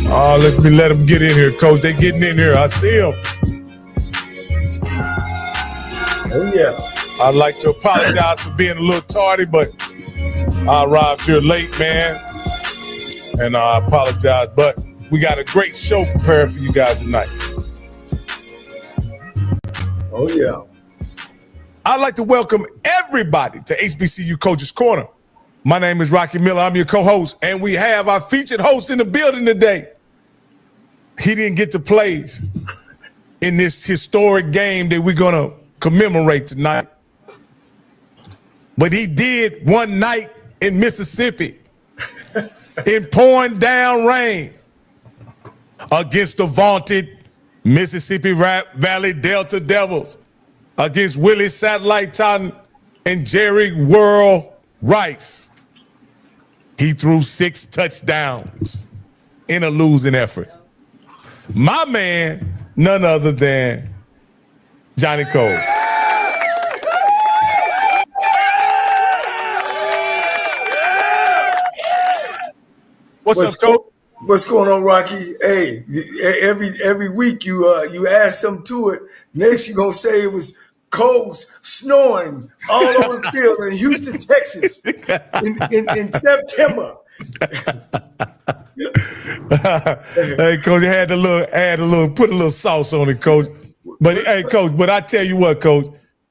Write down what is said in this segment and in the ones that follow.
Let them get in here, Coach. They getting in here. I see them. Oh, yeah. I'd like to apologize for being a little tardy, but I arrived here late, man. And I apologize. But we got a great show prepared for you guys tonight. Oh, yeah. I'd like to welcome everybody to HBCU Coaches Corner. My name is Rocky Miller. I'm your co-host, and we have our featured host in the building today. He didn't get to play in this historic game that we're going to commemorate tonight. But he did one night in Mississippi in pouring down rain against the vaunted Mississippi Valley Delta Devils, against Willie Satellite Totten and Jerry World Rice. He threw 6 touchdowns in a losing effort. My man, none other than Johnnie Cole. What's up, Coach? What's going on, Rocky? Hey, every week you add something to it. Next you're gonna say it was Cole's snoring all over the field in Houston, Texas, in September. Hey, Coach, add a little, put a little sauce on it, Coach. But hey, Coach, but I tell you what, Coach,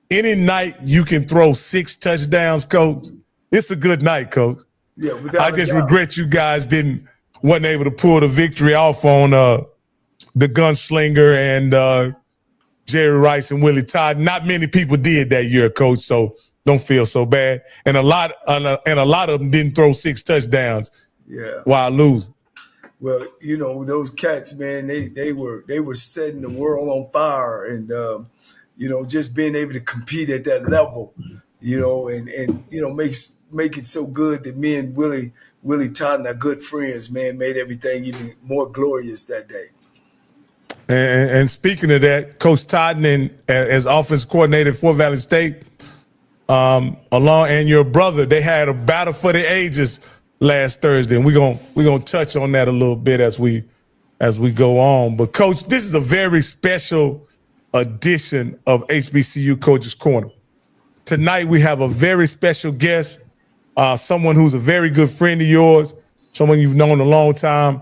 any night you can throw 6 touchdowns, Coach, it's a good night, Coach. Yeah, I just regret you guys wasn't able to pull the victory off on the gunslinger and Jerry Rice and Willie Todd. Not many people did that year, Coach, so don't feel so bad. And a lot of them didn't throw 6 touchdowns while losing. Well, you know, those cats, man, they were setting the world on fire, and you know, just being able to compete at that level, you know, and you know, make it so good that me and Willie Totten are good friends, man, made everything even more glorious that day. And speaking of that, Coach Totten, as offense coordinator at Fort Valley State, and your brother, they had a battle for the ages last Thursday, and we're gonna touch on that a little bit as we go on. But Coach, this is a very special edition of HBCU Coaches Corner. Tonight we have a very special guest, someone who's a very good friend of yours, someone you've known a long time,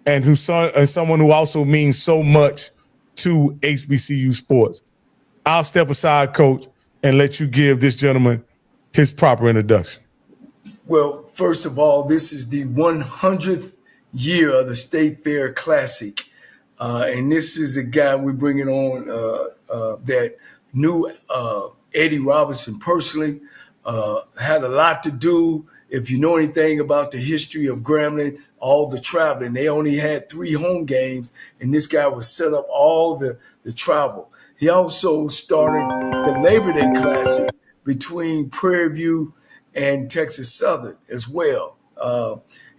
and someone who also means so much to HBCU sports. I'll step aside, Coach, and let you give this gentleman his proper introduction. Well, first of all, this is the 100th year of the State Fair Classic. And this is a guy we're bringing on that knew Eddie Robinson personally, had a lot to do. If you know anything about the history of Grambling, all the traveling, they only had 3 home games, and this guy was set up all the travel. He also started the Labor Day Classic between Prairie View and Texas Southern as well.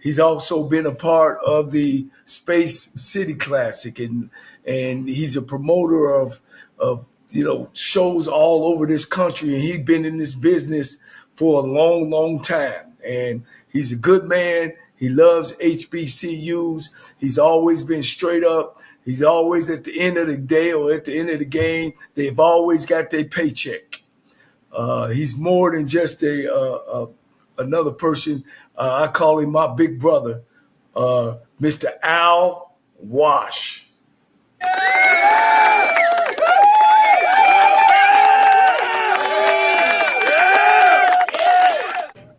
He's also been a part of the Space City Classic, and he's a promoter of you know, shows all over this country, and he's been in this business for a long, long time. And he's a good man. He loves HBCUs. He's always been straight up. He's always at the end of the day or at the end of the game, they've always got their paycheck. He's more than just another person. I call him my big brother, Mr. Al Wash.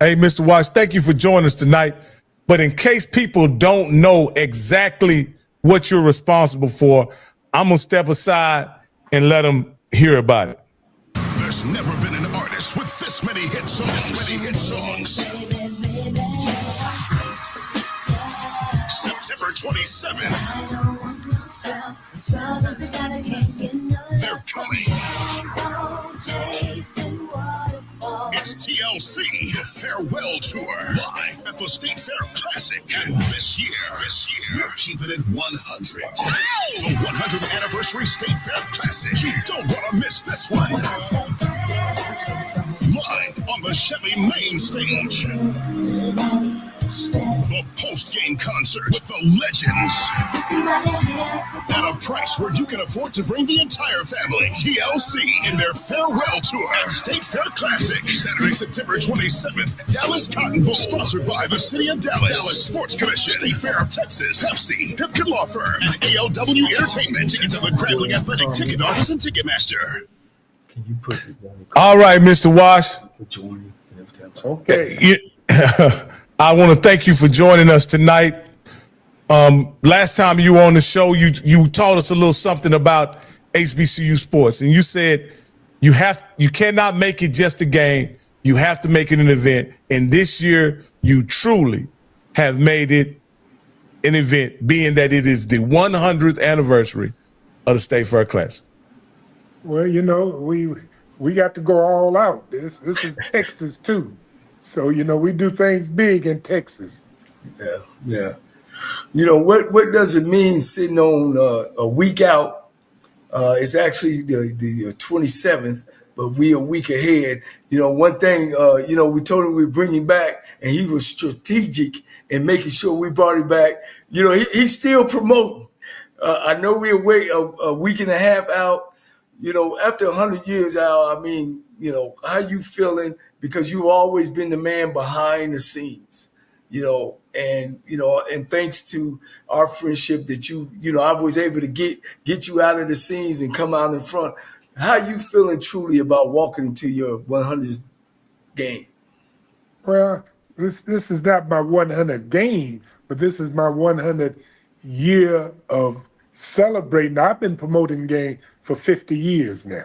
Hey, Mr. Wash, thank you for joining us tonight. But in case people don't know exactly what you're responsible for, I'm going to step aside and let them hear about it. There's never been an artist with this many hit songs. September 27th. They're coming. It's TLC, the Farewell Tour, live at the State Fair Classic. And this year, we're keeping it 100. The 100th Anniversary State Fair Classic. You don't want to miss this one. Live on the Chevy Main Stage. The post-game concert with the legends at a price where you can afford to bring the entire family. TLC in their farewell tour at State Fair Classic, Saturday, September 27th, Dallas Cotton Bowl, sponsored by the City of Dallas Sports Commission, State Fair of Texas, Pepsi, Pipkin Law Firm, and ALW Entertainment. Tickets at the Grambling Athletic Ticket Office and Ticketmaster. Can you put the All right, Mr. Wash. Okay. I want to thank you for joining us tonight. Last time you were on the show, you taught us a little something about HBCU sports, and you said you cannot make it just a game. You have to make it an event. And this year, you truly have made it an event, being that it is the 100th anniversary of the State Fair Classic. Well, you know, we got to go all out. This is Texas too. So, you know, we do things big in Texas. Yeah. You know, what does it mean sitting on a week out? It's actually the 27th, but we a week ahead. You know, one thing, you know, we told him we'd bring him back, and he was strategic in making sure we brought him back. You know, he's still promoting. I know we're a week and a half out. You know, after 100 years out, I mean, you know, how you feeling? Because you've always been the man behind the scenes, you know, and thanks to our friendship that you know, I was able to get you out of the scenes and come out in front. How you feeling truly about walking into your 100th game? Well, this is not my 100th game, but this is my 100th year of celebrating. I've been promoting game for 50 years now.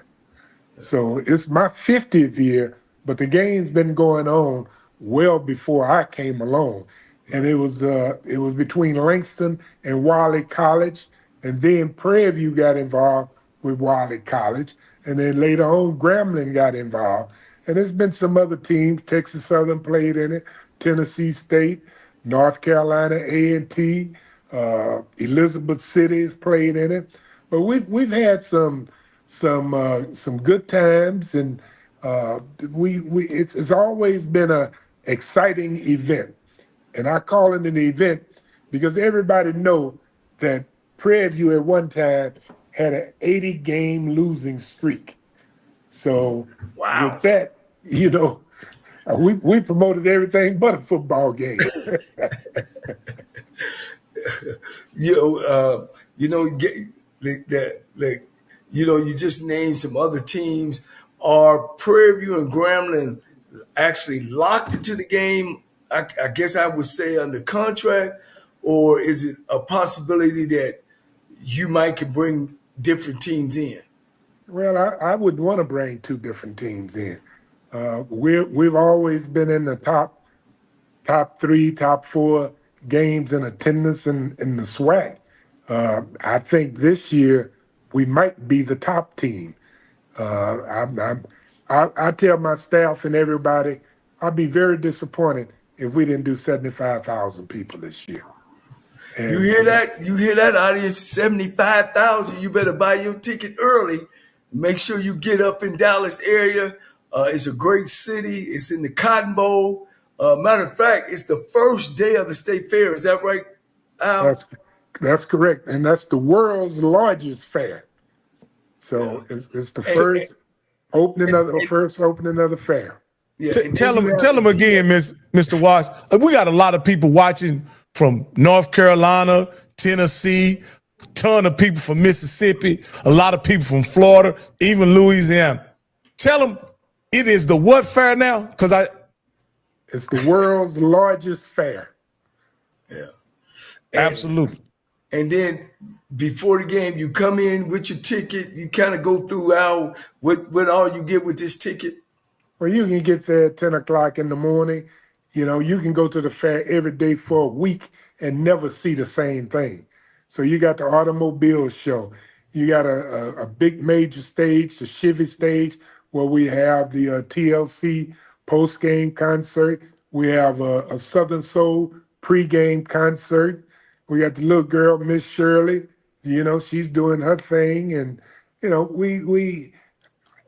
So it's my 50th year, but the game's been going on well before I came along. And it was between Langston and Wiley College, and then Prairie View got involved with Wiley College, and then later on Grambling got involved. And there's been some other teams. Texas Southern played in it, Tennessee State, North Carolina A&T, Elizabeth City has played in it. But we've had some good times, and it's always been a exciting event. And I call it an event because everybody know that Prairie View at one time had an 80-game losing streak. So with that, you know, we promoted everything but a football game. You just named some other teams. Are Prairie View and Grambling actually locked into the game? I guess I would say under contract, or is it a possibility that you might can bring different teams in? Well, I wouldn't want to bring two different teams in. We've always been in the top 3, top 4 games in attendance in the SWAC. I think this year we might be the top team. I tell my staff and everybody, I'd be very disappointed if we didn't do 75,000 people this year. And you hear that? You hear that, audience? 75,000. You better buy your ticket early. Make sure you get up in Dallas area. It's a great city. It's in the Cotton Bowl. Matter of fact, it's the first day of the State Fair. Is that right, Al? That's correct, and that's the world's largest fair. So it's the first opening of the fair. Yeah, tell them again, Mr. Watts. We got a lot of people watching from North Carolina, Tennessee, ton of people from Mississippi, a lot of people from Florida, even Louisiana. Tell them it is the what fair now? Because it's the world's largest fair. Yeah, absolutely. And then before the game, you come in with your ticket. You kind of go through what all you get with this ticket. Well, you can get there at 10 o'clock in the morning. You know, you can go to the fair every day for a week and never see the same thing. So you got the automobile show. You got a big major stage, the Chevy stage, where we have the TLC post-game concert. We have a Southern Soul pre-game concert. We got the little girl, Miss Shirley. You know, she's doing her thing. And, you know, we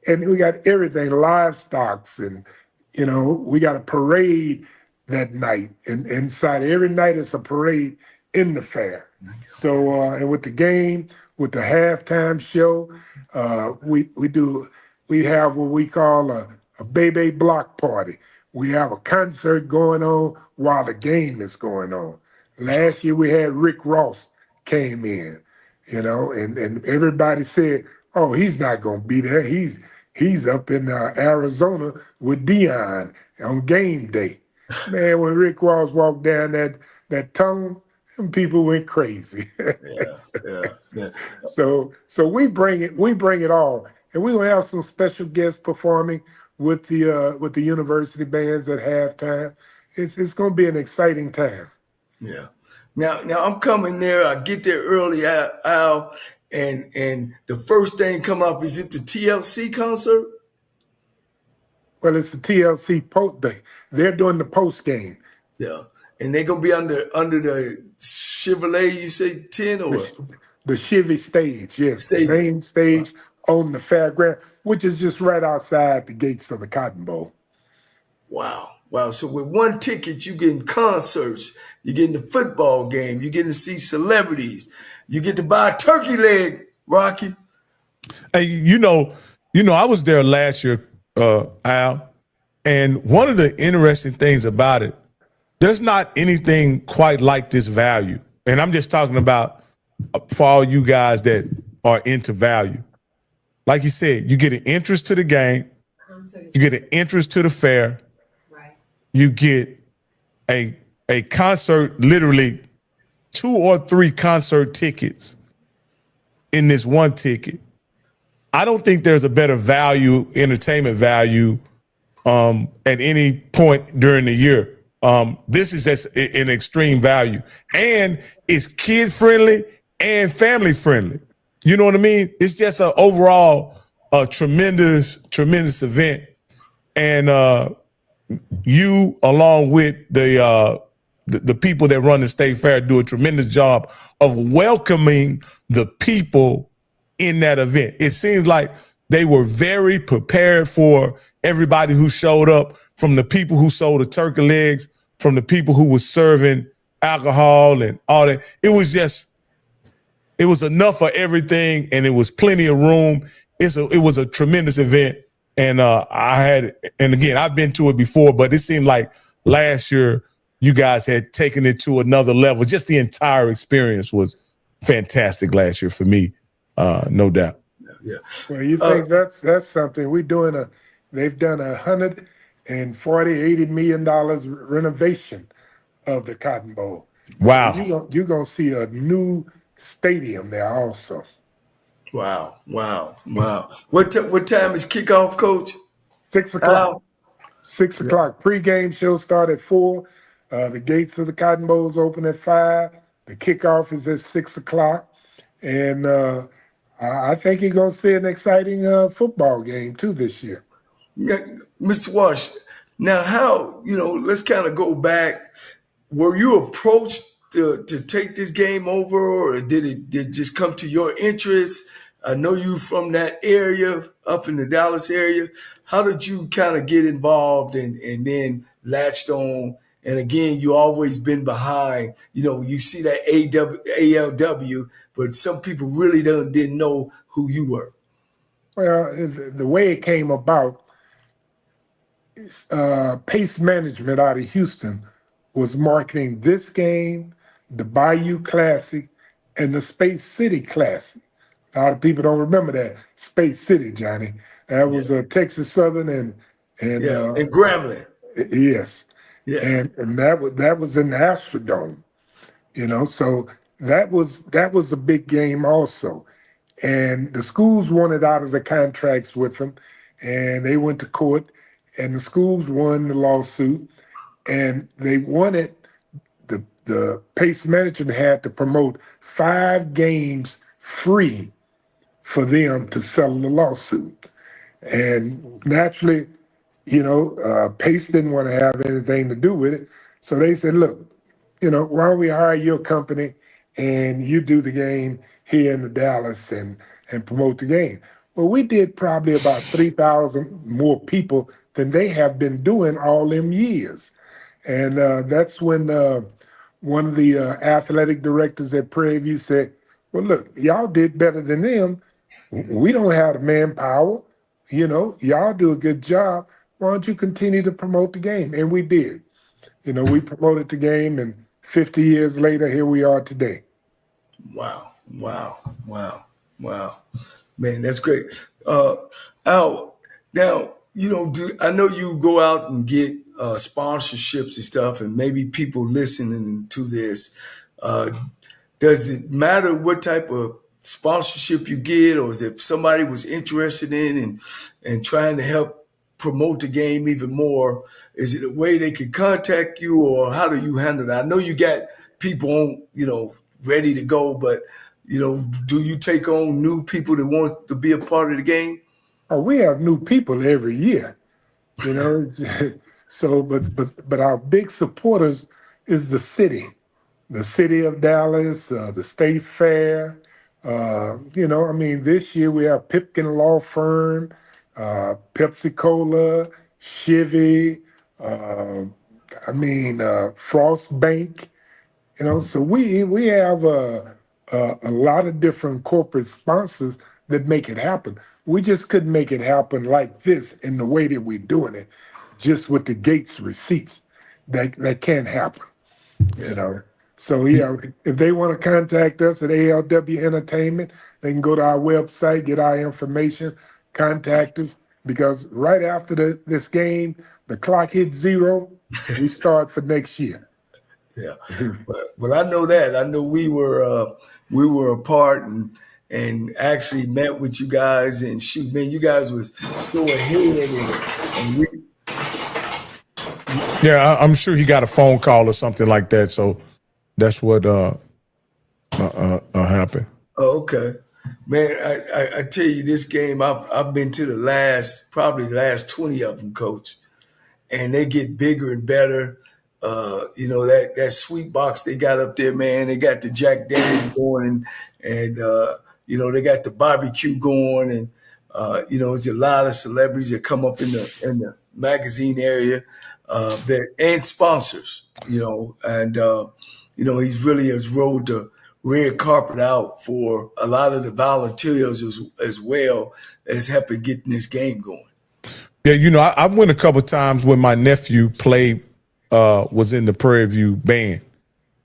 got everything, livestocks, and, you know, we got a parade that night, and inside every night it's a parade in the fair. So and with the game, with the halftime show, we have what we call a baby block party. We have a concert going on while the game is going on. Last year we had Rick Ross came in, and everybody said, "Oh, he's not gonna be there. He's up in Arizona with Dion on game day." Man, when Rick Ross walked down that tunnel, them people went crazy. Yeah. So we bring it all, and we will have some special guests performing with the university bands at halftime. It's going to be an exciting time. Yeah. Now I'm coming there. I get there early, Al, and the first thing come up is it the TLC concert? Well, it's the TLC post day. They're doing the post game. Yeah, and they're gonna be under the Chevrolet. You say 10 or The Chevy stage, yes, Stage. the main stage on the fairground, which is just right outside the gates of the Cotton Bowl. Wow. So with one ticket, you getting concerts, you getting the football game, you getting to see celebrities, you get to buy a turkey leg, Rocky. Hey, I was there last year, Al, and one of the interesting things about it, there's not anything quite like this value. And I'm just talking about for all you guys that are into value. Like you said, you get an interest to the game, you get an interest to the fair, right? You get a concert, literally 2 or 3 concert tickets in this one ticket. I don't think there's a better value, entertainment value, at any point during the year. This is just an extreme value, and it's kid friendly and family friendly. You know what I mean? It's just an overall tremendous event, and you, along with the people that run the state fair, do a tremendous job of welcoming the people in that event. It seems like they were very prepared for everybody who showed up, from the people who sold the turkey legs, from the people who were serving alcohol and all that. It was enough for everything, and it was plenty of room. It was a tremendous event, and again, I've been to it before, but it seemed like last year you guys had taken it to another level. Just the entire experience was fantastic last year for me, no doubt. Yeah. Well, you think that's something we're doing? They've done $180 million renovation of the Cotton Bowl. Wow. So you're gonna see a new stadium there also. Wow. What time is kickoff, Coach? 6 o'clock. 6 o'clock. Pre-game show start at 4. The gates of the Cotton Bowls open at 5. The kickoff is at 6 o'clock, and I think you're gonna see an exciting football game too this year. Mr. Wash, now let's kind of go back. Were you approached to take this game over, or did it just come to your interest? I know you from that area, up in the Dallas area. How did you kind of get involved and then latched on? And again, you always been behind. You see that ALW, but some people really didn't know who you were. Well, the way it came about, Pace Management out of Houston was marketing this game, the Bayou Classic, and the Space City Classic. A lot of people don't remember that. Space City, Johnny. That was Texas Southern and Grambling. Yes. Yeah. And that was in the Astrodome. So that was a big game also. And the schools wanted out of the contracts with them, and they went to court, and the schools won the lawsuit, and they wanted the Pace Management had to promote 5 games free for them to settle the lawsuit. And naturally, Pace didn't want to have anything to do with it. So they said, look, why don't we hire your company and you do the game here in the Dallas and promote the game. Well, we did probably about 3,000 more people than they have been doing all them years. And that's when one of the athletic directors at Prairie View said, well, look, y'all did better than them. We don't have the manpower. You know, y'all do a good job. Why don't you continue to promote the game? And we did. You know, we promoted the game, and 50 years later, here we are today. Wow, wow, wow, wow. Man, that's great. Al, now, you know, I know you go out and get sponsorships and stuff, and maybe people listening to this, does it matter what type of sponsorship you get, or is it somebody was interested in and trying to help promote the game even more? Is it a way they can contact you, or how do you handle that? I know you got people on, you know, ready to go, but you know, do you take on new people that want to be a part of the game? Oh, we have new people every year, you know. So, but our big supporters is the city of Dallas, the State Fair. You know, I mean, this year we have Pipkin Law Firm, Pepsi Cola, Chivy. Frost Bank. You know, so we have a lot of different corporate sponsors that make it happen. We just couldn't make it happen like this in the way that we're doing it, just with the Gates receipts. That can't happen. You know. So yeah, if they want to contact us at ALW Entertainment, they can go to our website, get our information, contact us. Because right after this game, the clock hits 0. We start for next year. Yeah, well, I know that. I know we were apart and actually met with you guys, and shoot, man, you guys was so ahead, and we. Yeah, I'm sure he got a phone call or something like that. So that's what happened. Oh, okay, man. I tell you, this game, I've been to probably the last 20 of them, Coach, and they get bigger and better. You know, that sweet box they got up there, man. They got the Jack Daniels going, and you know, they got the barbecue going, and you know, there's a lot of celebrities that come up in the magazine area and sponsors. You know, and you know, he's really has rolled the red carpet out for a lot of the volunteers as well as helping getting this game going. Yeah, you know, I went a couple of times when my nephew played. Was in the Prairie View band,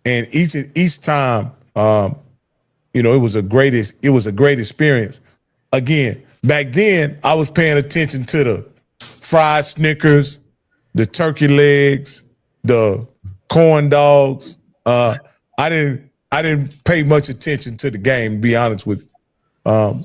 and each time, you know, it was a great experience. Again, back then, I was paying attention to the fried Snickers, the turkey legs, the corn dogs. I didn't pay much attention to the game, to be honest with you.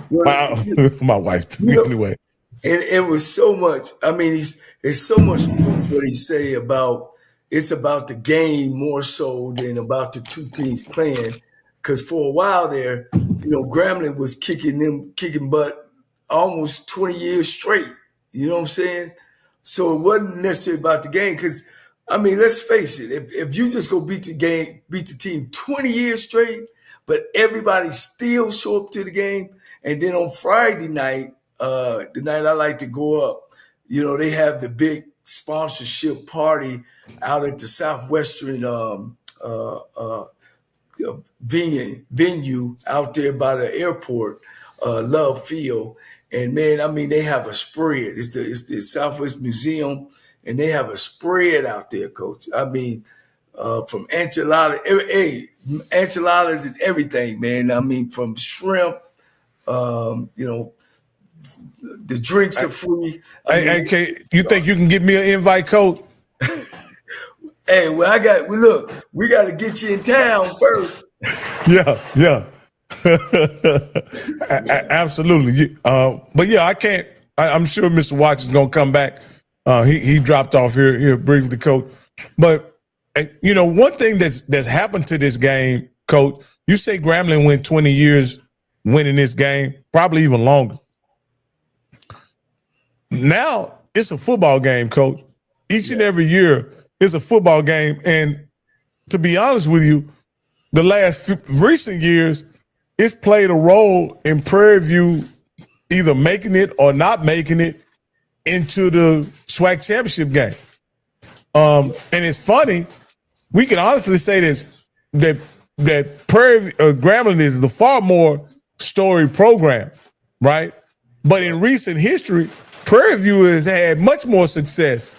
My wife, anyway. And it was so much. I mean, there's so much what he say about it's about the game more so than about the two teams playing. Because for a while there, you know, Grambling was kicking butt almost 20 years straight. You know what I'm saying? So it wasn't necessarily about the game. Because I mean, let's face it. If you just go beat the team 20 years straight, but everybody still show up to the game, and then on Friday night. The night I like to go up, you know, they have the big sponsorship party out at the Southwestern venue out there by the airport, Love Field. And man, I mean, they have a spread. It's the Southwest Museum, and they have a spread out there, Coach. I mean, from enchiladas and everything, man. I mean, from shrimp, you know. The drinks are free. Hey, you think you can get me an invite, Coach? Hey, well, we got to get you in town first. Yeah. Absolutely. But yeah, I can't. I'm sure Mr. Watch is gonna come back. He dropped off here briefly, Coach. But you know, one thing that's happened to this game, Coach. You say Grambling went 20 years winning this game, probably even longer. Now it's a football game, Coach. Each and every year it's a football game. And to be honest with you, the last recent years, it's played a role in Prairie View either making it or not making it into the SWAC championship game. And it's funny, we can honestly say this, that Prairie Grambling is the far more storied program, right? But in recent history, Prairie View has had much more success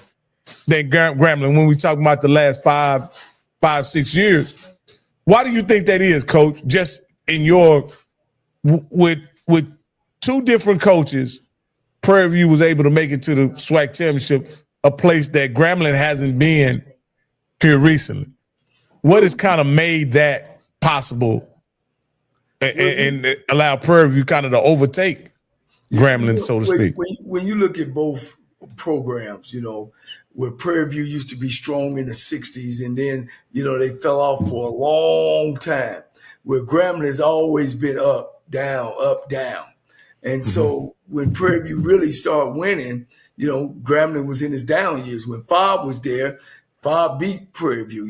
than Grambling when we talk about the last 5-6 years. Why do you think that is, Coach? Just in your with two different coaches, Prairie View was able to make it to the SWAC championship, a place that Grambling hasn't been here recently. What has kind of made that possible and allow Prairie View kind of to overtake Grambling, so to speak? When you look at both programs, where Prairie View used to be strong in the 60s, and then, they fell off for a long time, where Grambling has always been up, down, up, down. And so when Prairie View really started winning, Grambling was in his down years. When Fob was there, Fob beat Prairie View,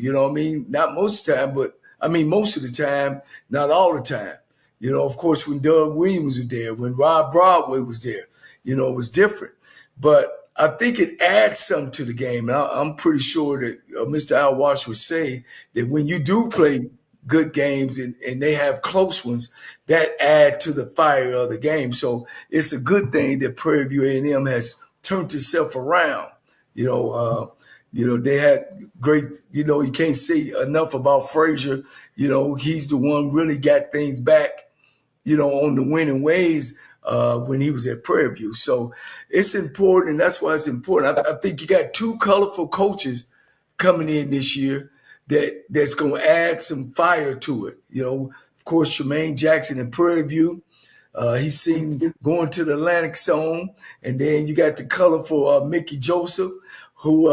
Not most of the time, but most of the time, not all the time. Of course, when Doug Williams was there, when Rob Broadway was there, it was different. But I think it adds something to the game. And I'm pretty sure that Mr. Al Walsh would say that when you do play good games and they have close ones, that add to the fire of the game. So it's a good thing that Prairie View A&M has turned itself around. They had great, you can't say enough about Frazier. He's the one really got things back, on the winning ways when he was at Prairie View. So it's important, and that's why it's important. I think you got two colorful coaches coming in this year that's going to add some fire to it. Of course, Tremaine Jackson in Prairie View. He's seen going to the Atlantic Zone. And then you got the colorful Mickey Joseph, who,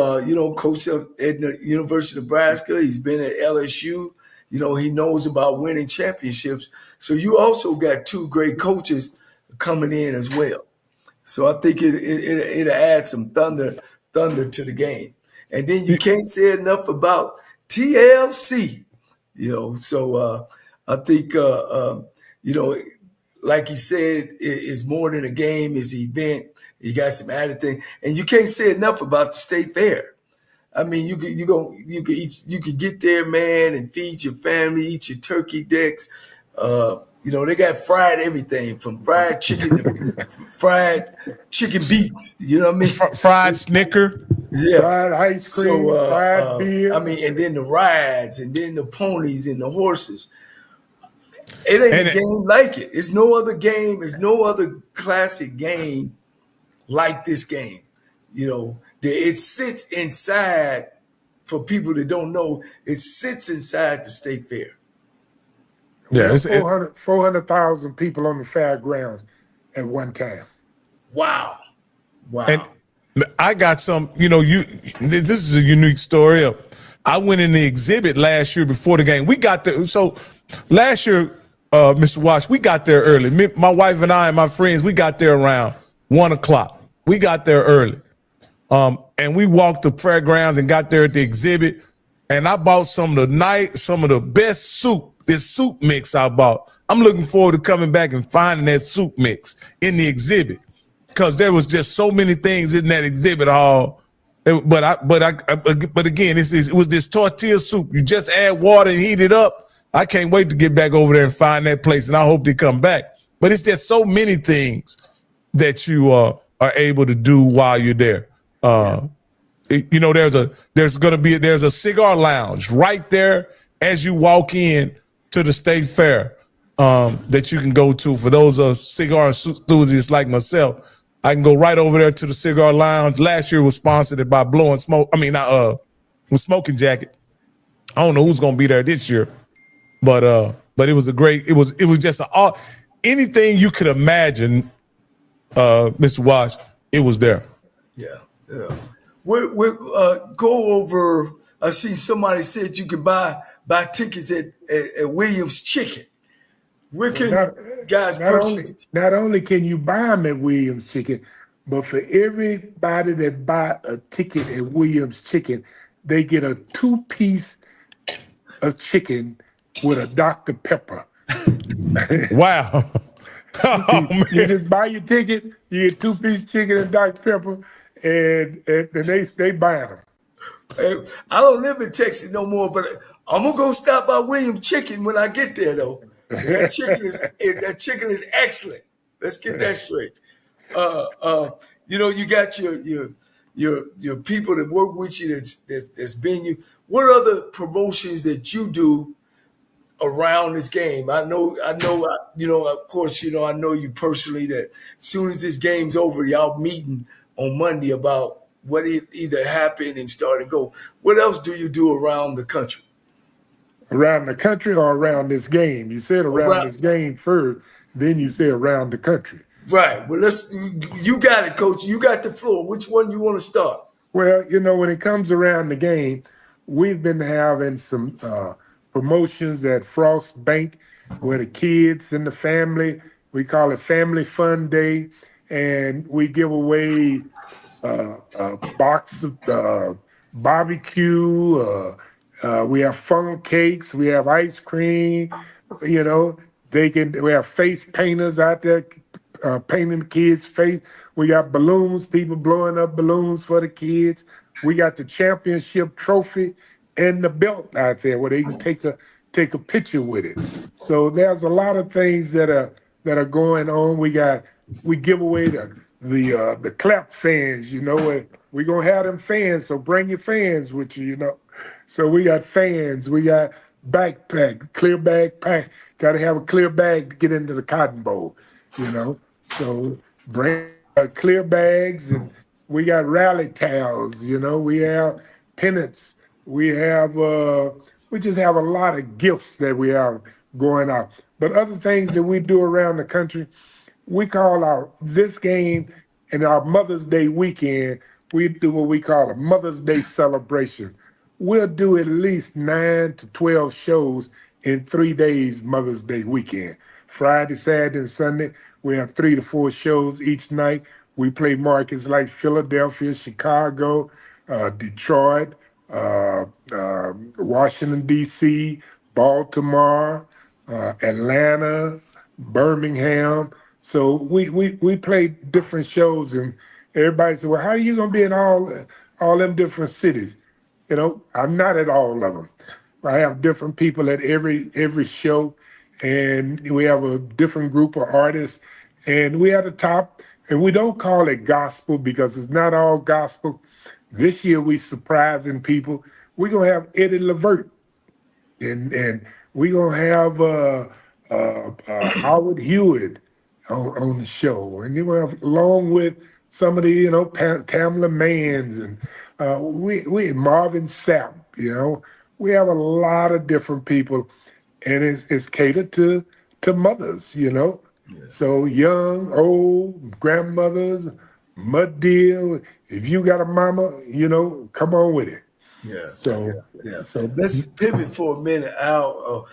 coached at the University of Nebraska. He's been at LSU. He knows about winning championships. So you also got two great coaches coming in as well. So I think it adds some thunder to the game. And then you can't say enough about TLC, So I think, like he said, it's more than a game, it's an event. You got some added thing. And you can't say enough about the State Fair. You could get there, man, and feed your family, eat your turkey decks. They got fried everything from fried chicken to fried chicken beats. You know what I mean? Fried Snicker. Yeah. Fried ice cream, fried beer. And then the rides, and then the ponies and the horses. It ain't a game like it. It's no other game. It's no other classic game like this game. It sits inside, for people that don't know, it sits inside the State Fair. Yeah, 400,000 people on the fairgrounds at one time. Wow. And I got some, this is a unique story. I went in the exhibit last year before the game. We got there. So last year, Mr. Walsh, we got there early. My wife and I and my friends, we got there around 1:00. We got there early. And we walked the fairgrounds and got there at the exhibit. And I bought some of the best soup. This soup mix I bought. I'm looking forward to coming back and finding that soup mix in the exhibit, because there was just so many things in that exhibit hall. But again, it was this tortilla soup. You just add water and heat it up. I can't wait to get back over there and find that place, and I hope they come back. But it's just so many things that you are able to do while you're there. There's a cigar lounge right there as you walk in to the State Fair that you can go to. For those cigar enthusiasts like myself, I can go right over there to the cigar lounge. Last year was sponsored by Blowing Smoke. With Smoking Jacket. I don't know who's gonna be there this year, but it was it was just anything you could imagine, Mr. Walsh, it was there. Yeah. We'll go over. I see somebody said you could buy tickets at Williams Chicken. Where can guys purchase it? Not only can you buy them at Williams Chicken, but for everybody that buy a ticket at Williams Chicken, they get a 2-piece of chicken with a Dr. Pepper. Wow. You just buy your ticket, you get 2-piece chicken and Dr. Pepper, and they buy them. Hey, I don't live in Texas no more, but I'm gonna go stop by William Chicken when I get there, though. That chicken is excellent. Let's get that straight. You got your people that work with you that's been you. What other promotions that you do around this game? I know, of course, I know you personally that as soon as this game's over, y'all meeting on Monday about what either happened and start to go. What else do you do around the country? Around the country or around this game? You said around Around, this game first, then you said around the country. right. Well, you got it, coach. You got the floor. Which one you want to start? Well, when it comes around the game, we've been having some promotions at Frost Bank where the kids and the family, we call it Family Fun Day, and we give away a box of barbecue. We have fun cakes. We have ice cream. You know, we have face painters out there painting the kids' face. We got balloons, people blowing up balloons for the kids. We got the championship trophy and the belt out there where they can take a picture with it. So there's a lot of things that are going on. We give away the clap fans. We're gonna have them fans, so bring your fans with you. So we got fans. We got backpack, clear backpack. Got to have a clear bag to get into the Cotton Bowl. So bring clear bags, and we got rally towels. We have pennants. We just have a lot of gifts that we have going out. But other things that we do around the country, we call this game and our Mother's Day weekend, we do what we call a Mother's Day celebration. We'll do at least 9 to 12 shows in 3 days Mother's Day weekend. Friday, Saturday, and Sunday, we have 3 to 4 shows each night. We play markets like Philadelphia, Chicago, Detroit, Washington, D.C., Baltimore, Atlanta, Birmingham. So we play different shows, and everybody said, well, how are you going to be in all them different cities? I'm not at all of them. I have different people at every show, and we have a different group of artists, and we at the top, and we don't call it gospel because it's not all gospel. This year we surprising people. We're gonna have Eddie Levert, and we're gonna have Howard Hewitt on the show, and you have along with some of the Tamla Mans and we Marvin Sapp. We have a lot of different people, and it's catered to mothers. Yeah. So young, old, grandmothers, mud deal. If you got a mama, come on with it. Yeah. So Let's pivot for a minute out,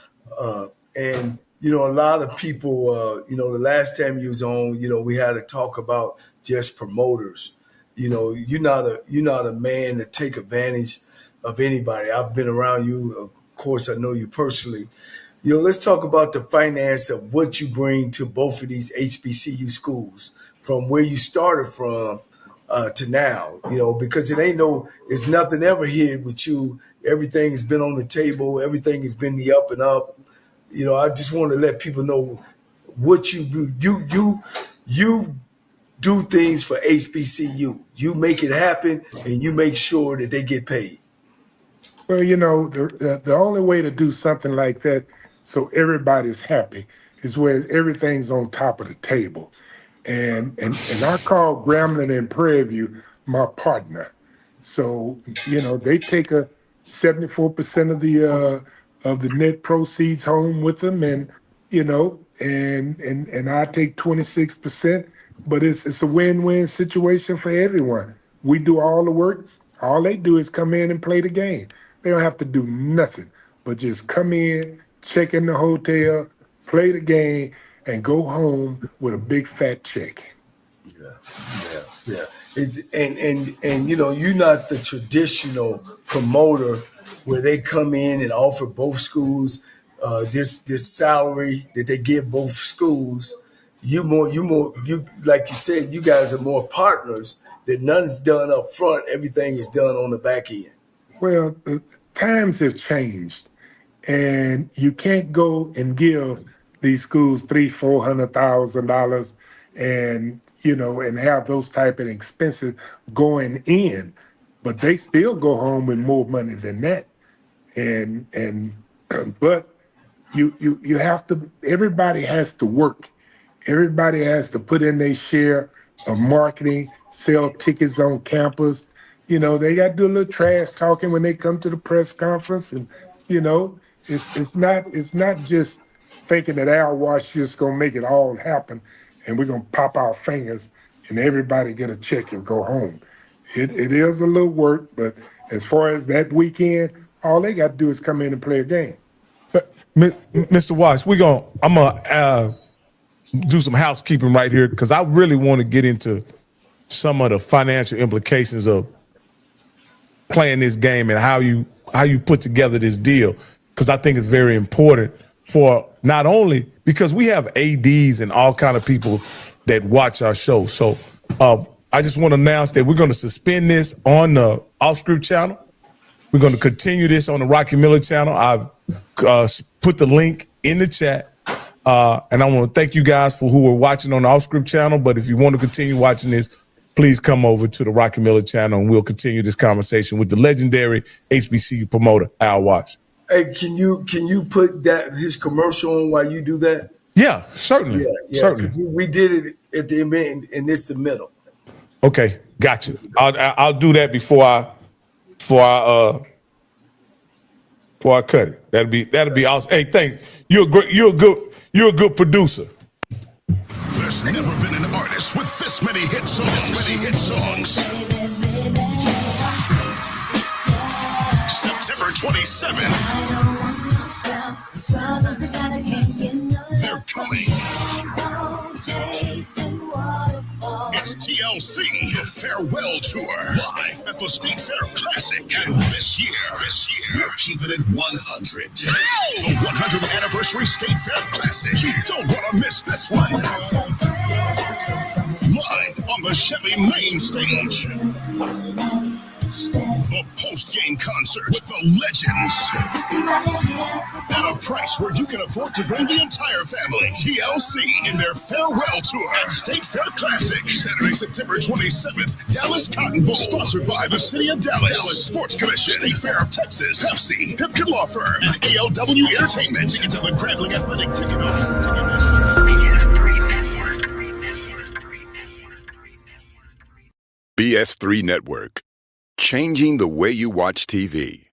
and a lot of people. The last time you was on, we had to talk about just promoters. You're not a man to take advantage of anybody. I've been around you. Of course, I know you personally. Let's talk about the finance of what you bring to both of these HBCU schools from where you started from to now, because it's nothing ever here with you. Everything has been on the table. Everything has been the up and up. I just want to let people know what you do. You do things for HBCU. You make it happen, and you make sure that they get paid. Well, the only way to do something like that so everybody's happy is where everything's on top of the table. And I call Grambling and Prairie View my partner. So, they take 74% of the net proceeds home with them, and and I take 26%, but it's a win-win situation for everyone. We do all the work. All they do is come in and play the game. They don't have to do nothing but just come in, check in the hotel, play the game, and go home with a big fat check. Yeah. And you're not the traditional promoter where they come in and offer both schools this salary that they give both schools. You like you said, you guys are more partners. That none's done up front. Everything is done on the back end. Well, the times have changed, and you can't go and give these schools $300,000, $400,000, and and have those type of expenses going in, but they still go home with more money than that. And but you have to. Everybody has to work. Everybody has to put in their share of marketing, sell tickets on campus. They got to do a little trash talking when they come to the press conference, and you know, it's not just thinking that Al Wash just gonna make it all happen, and we're gonna pop our fingers and everybody get a check and go home. It is a little work, but as far as that weekend, all they got to do is come in and play a game. But Mr. Wash, I'm gonna do some housekeeping right here because I really want to get into some of the financial implications of playing this game and how you put together this deal, because I think it's very important for not only because we have ADs and all kind of people that watch our show. So I just want to announce that we're going to suspend this on the Off Script channel. We're going to continue this on the Rocky Miller channel. I've put the link in the chat. And I want to thank you guys for who are watching on the Off Script channel. But if you want to continue watching this, please come over to the Rocky Miller channel and we'll continue this conversation with the legendary HBCU promoter, Al Watts. Hey, can you put his commercial on while you do that? Yeah, certainly. Yeah, certainly. We did it at the end, and it's the middle. Okay, got you. I'll do that before I cut it. That'll be awesome. Hey, thanks. You're a good producer. There's never been an artist with this many hit songs. September 27th. They're coming. It's TLC, the Farewell Tour, live at the State Fair Classic. And this year, we're keeping it 100. The 100th anniversary State Fair Classic. You don't want to miss this one. Live on the Chevy main stage. The post-game concert with the legends. At a price where you can afford to bring the entire family. TLC in their Farewell Tour at State Fair Classic. Saturday, September 27th, Dallas Cotton Bowl. Sponsored by the City of Dallas Sports Commission, State Fair of Texas, Pepsi, Pipkin Law Firm, and ALW Entertainment. Tickets at the Grambling Athletic Ticket Office. BS3 Network. Changing the way you watch TV.